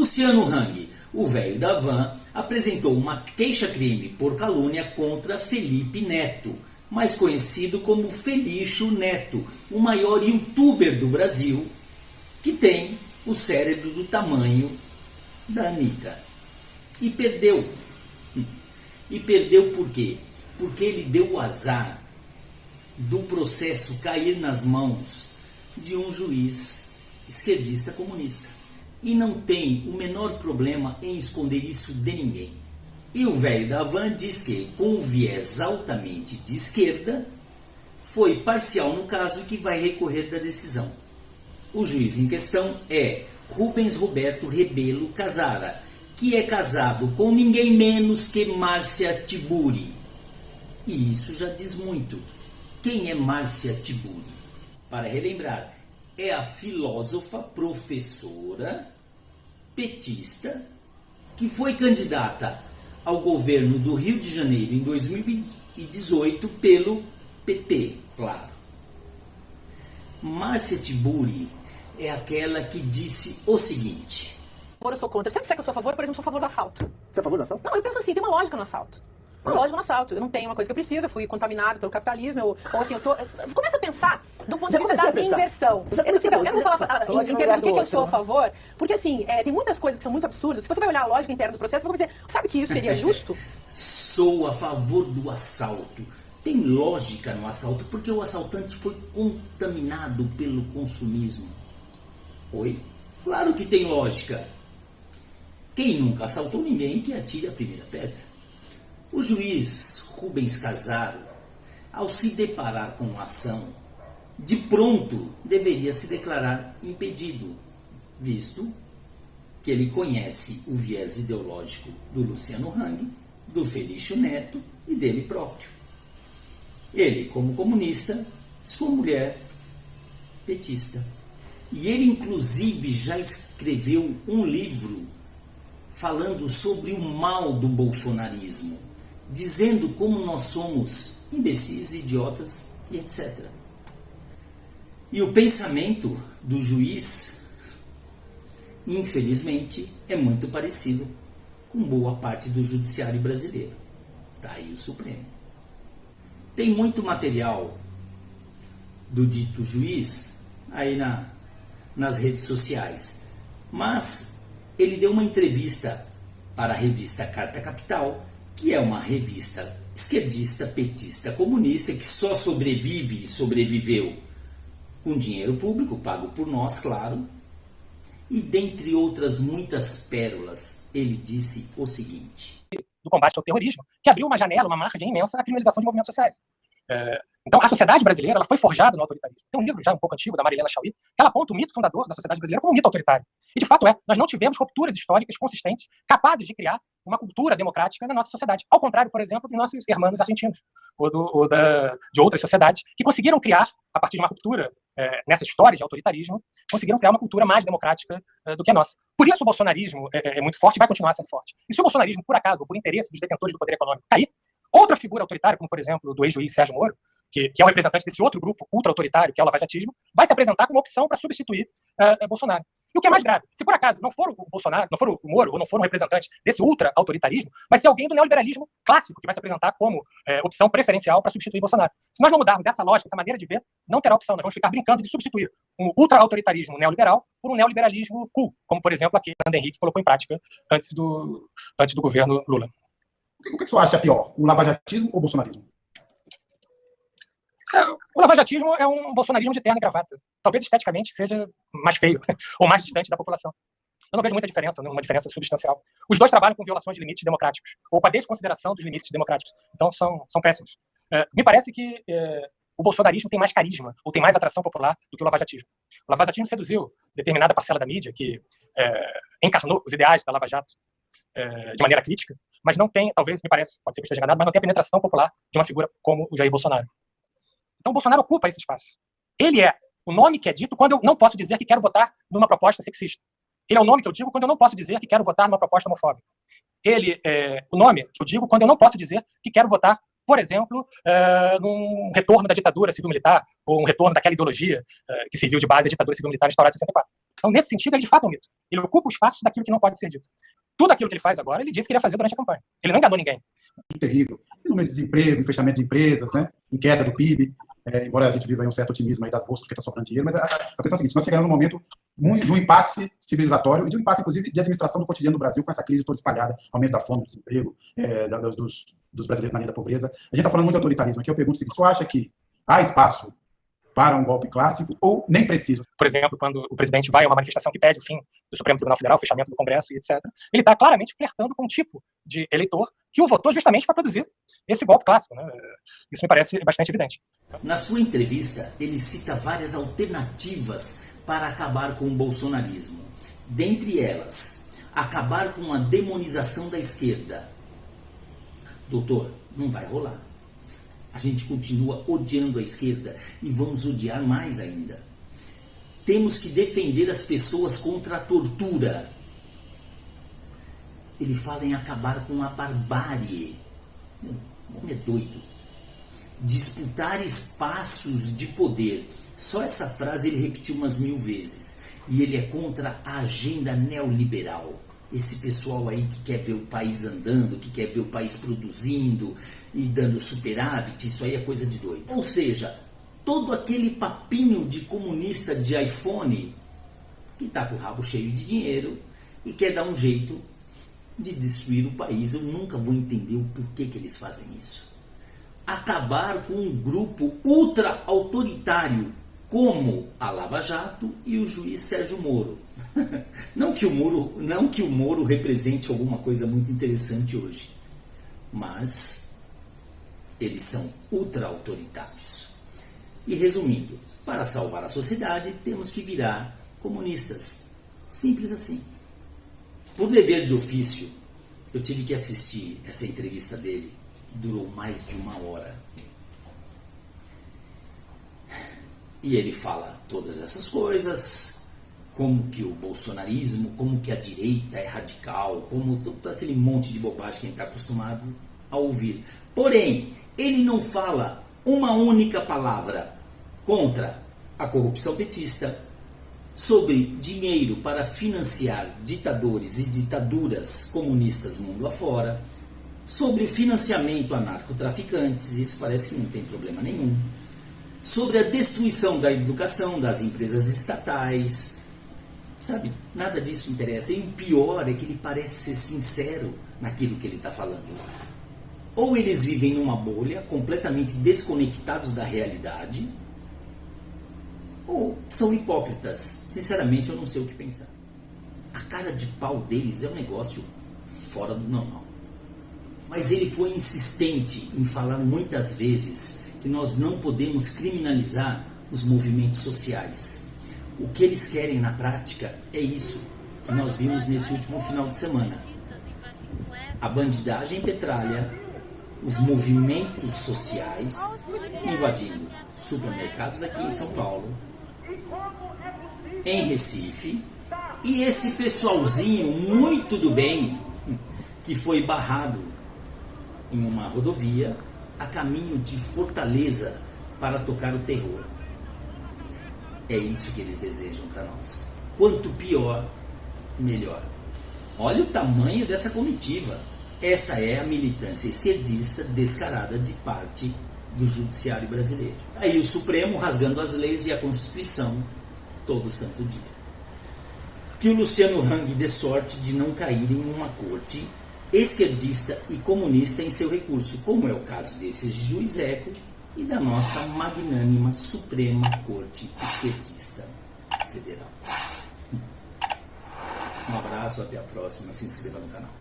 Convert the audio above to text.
Luciano Hang, o velho da van, apresentou uma queixa-crime por calúnia contra Felipe Neto, mais conhecido como Felixo Neto, o maior youtuber do Brasil, que tem o cérebro do tamanho da Anitta. E perdeu. E perdeu por quê? Porque ele deu o azar do processo cair nas mãos de um juiz esquerdista comunista. E não tem o menor problema em esconder isso de ninguém. E o velho da van diz que, com um viés altamente de esquerda, foi parcial no caso e que vai recorrer da decisão. O juiz em questão é Rubens Roberto Rebelo Casara, que é casado com ninguém menos que Márcia Tiburi. E isso já diz muito. Quem é Márcia Tiburi? Para relembrar, é a filósofa, professora, petista, que foi candidata ao governo do Rio de Janeiro em 2018 pelo PT, claro. Márcia Tiburi é aquela que disse o seguinte: eu sou contra. Sempre sei que eu sou a favor, por exemplo, sou a favor do assalto. Você é a favor do assalto? Não, eu penso assim, tem uma lógica no assalto. Uma lógica no assalto. Eu não tenho uma coisa que eu preciso, eu fui contaminado pelo capitalismo, ou assim, começa a pensar do ponto de vista da inversão. Eu não vou falar em termos do que eu sou a favor, porque assim, tem muitas coisas que são muito absurdas. Se você vai olhar a lógica interna do processo, você vai dizer, sabe que isso seria justo? Sou a favor do assalto. Tem lógica no assalto, porque o assaltante foi contaminado pelo consumismo. Oi? Claro que tem lógica. Quem nunca assaltou ninguém que atire a primeira pedra. O juiz Rubens Casaro, ao se deparar com a ação, de pronto deveria se declarar impedido, visto que ele conhece o viés ideológico do Luciano Hang, do Felixo Neto e dele próprio. Ele, como comunista, sua mulher, petista. E ele, inclusive, já escreveu um livro falando sobre o mal do bolsonarismo, dizendo como nós somos imbecis, idiotas e etc. E o pensamento do juiz, infelizmente, é muito parecido com boa parte do judiciário brasileiro. Está aí o Supremo. Tem muito material do dito juiz aí nas redes sociais, mas ele deu uma entrevista para a revista Carta Capital, que é uma revista esquerdista, petista, comunista, que só sobrevive e sobreviveu com dinheiro público, pago por nós, claro. E dentre outras muitas pérolas, ele disse o seguinte: do combate ao terrorismo, que abriu uma janela, uma margem imensa à criminalização de movimentos sociais. Então, a sociedade brasileira ela foi forjada no autoritarismo. Tem um livro já um pouco antigo, da Marilena Chauí, que ela aponta o mito fundador da sociedade brasileira como um mito autoritário. E, de fato, nós não tivemos rupturas históricas consistentes capazes de criar uma cultura democrática na nossa sociedade. Ao contrário, por exemplo, dos nossos irmãos argentinos, de outras sociedades, que conseguiram criar, a partir de uma ruptura nessa história de autoritarismo, conseguiram criar uma cultura mais democrática do que a nossa. Por isso o bolsonarismo é muito forte e vai continuar sendo forte. E se o bolsonarismo, por acaso, ou por interesse dos detentores do poder econômico, cair, outra figura autoritária, como, por exemplo, do ex-juiz Sérgio Moro, que é o representante desse outro grupo ultra-autoritário, que é o lavajatismo, vai se apresentar como opção para substituir Bolsonaro. E o que é mais grave, se por acaso não for o Bolsonaro, não for o Moro, ou não for um representante desse ultra-autoritarismo, vai ser alguém do neoliberalismo clássico, que vai se apresentar como opção preferencial para substituir Bolsonaro. Se nós não mudarmos essa lógica, essa maneira de ver, não terá opção. Nós vamos ficar brincando de substituir um ultra-autoritarismo neoliberal por um neoliberalismo cool, como, por exemplo, aquele que Fernando Henrique colocou em prática antes do governo Lula. O que você acha pior, o lavajatismo ou o bolsonarismo? O lavajatismo é um bolsonarismo de terno e gravata. Talvez esteticamente seja mais feio, ou mais distante da população. Eu não vejo muita diferença, uma diferença substancial. Os dois trabalham com violações de limites democráticos, ou com a desconsideração dos limites democráticos. Então são péssimos. Me parece que o bolsonarismo tem mais carisma, ou tem mais atração popular do que o lavajatismo. O lavajatismo seduziu determinada parcela da mídia que encarnou os ideais da Lava Jato de maneira crítica, mas não tem, talvez, me parece, pode ser que esteja enganado, mas não tem a penetração popular de uma figura como o Jair Bolsonaro. Então, o Bolsonaro ocupa esse espaço. Ele é o nome que é dito quando eu não posso dizer que quero votar numa proposta sexista. Ele é o nome que eu digo quando eu não posso dizer que quero votar numa proposta homofóbica. Ele é o nome que eu digo quando eu não posso dizer que quero votar, por exemplo, num retorno da ditadura civil-militar, ou um retorno daquela ideologia que serviu de base à ditadura civil-militar instaurada em 64. Então, nesse sentido, ele de fato é um mito. Ele ocupa o espaço daquilo que não pode ser dito. Tudo aquilo que ele faz agora, ele disse que iria fazer durante a campanha. Ele não enganou ninguém. Terrível. Número de desemprego, fechamento de empresas, né? Em queda do PIB, embora a gente viva aí um certo otimismo aí das bolsas, porque está sobrando dinheiro, mas a questão é a seguinte, nós chegamos num momento de um impasse civilizatório e de um impasse, inclusive, de administração do cotidiano do Brasil, com essa crise toda espalhada, aumento da fome, do desemprego, dos brasileiros na linha da pobreza. A gente está falando muito de autoritarismo aqui, eu pergunto o seguinte, você acha que há espaço para um golpe clássico ou nem precisa? Por exemplo, quando o presidente vai a uma manifestação que pede o fim do Supremo Tribunal Federal, o fechamento do Congresso e etc., ele está claramente flertando com um tipo de eleitor que o votou justamente para produzir esse golpe clássico, né? Isso me parece bastante evidente. Na sua entrevista, ele cita várias alternativas para acabar com o bolsonarismo. Dentre elas, acabar com a demonização da esquerda. Doutor, não vai rolar. A gente continua odiando a esquerda e vamos odiar mais ainda. Temos que defender as pessoas contra a tortura. Ele fala em acabar com a barbárie. O homem é doido. Disputar espaços de poder. Só essa frase ele repetiu umas 1000 vezes. E ele é contra a agenda neoliberal. Esse pessoal aí que quer ver o país andando, que quer ver o país produzindo e dando superávit, isso aí é coisa de doido. Ou seja, todo aquele papinho de comunista de iPhone que está com o rabo cheio de dinheiro e quer dar um jeito de destruir o país. Eu nunca vou entender o porquê que eles fazem isso. Acabar com um grupo ultra-autoritário como a Lava Jato e o juiz Sérgio Moro. Não que o Moro represente alguma coisa muito interessante hoje, mas eles são ultra-autoritários. E resumindo, para salvar a sociedade temos que virar comunistas. Simples assim. Por dever de ofício, eu tive que assistir essa entrevista dele, que durou mais de 1 hora. E ele fala todas essas coisas, como que o bolsonarismo, como que a direita é radical, como todo aquele monte de bobagem que a gente está acostumado a ouvir. Porém, ele não fala uma única palavra contra a corrupção petista, sobre dinheiro para financiar ditadores e ditaduras comunistas mundo afora, sobre financiamento a narcotraficantes, isso parece que não tem problema nenhum, sobre a destruição da educação, das empresas estatais, sabe, nada disso interessa. E o pior é que ele parece ser sincero naquilo que ele está falando. Ou eles vivem numa bolha, completamente desconectados da realidade, ou são hipócritas. Sinceramente, eu não sei o que pensar. A cara de pau deles é um negócio fora do normal. Mas ele foi insistente em falar muitas vezes que nós não podemos criminalizar os movimentos sociais. O que eles querem na prática é isso que nós vimos nesse último final de semana. A bandidagem petralha, os movimentos sociais invadindo supermercados aqui em São Paulo, em Recife, e esse pessoalzinho muito do bem que foi barrado em uma rodovia a caminho de Fortaleza para tocar o terror. É isso que eles desejam para nós. Quanto pior, melhor. Olha o tamanho dessa comitiva. Essa é a militância esquerdista descarada de parte do judiciário brasileiro. Aí o Supremo rasgando as leis e a Constituição todo santo dia. Que o Luciano Hang dê sorte de não cair em uma corte esquerdista e comunista em seu recurso, como é o caso desse juiz Eco e da nossa magnânima Suprema Corte Esquerdista Federal. Um abraço, até a próxima, se inscreva no canal.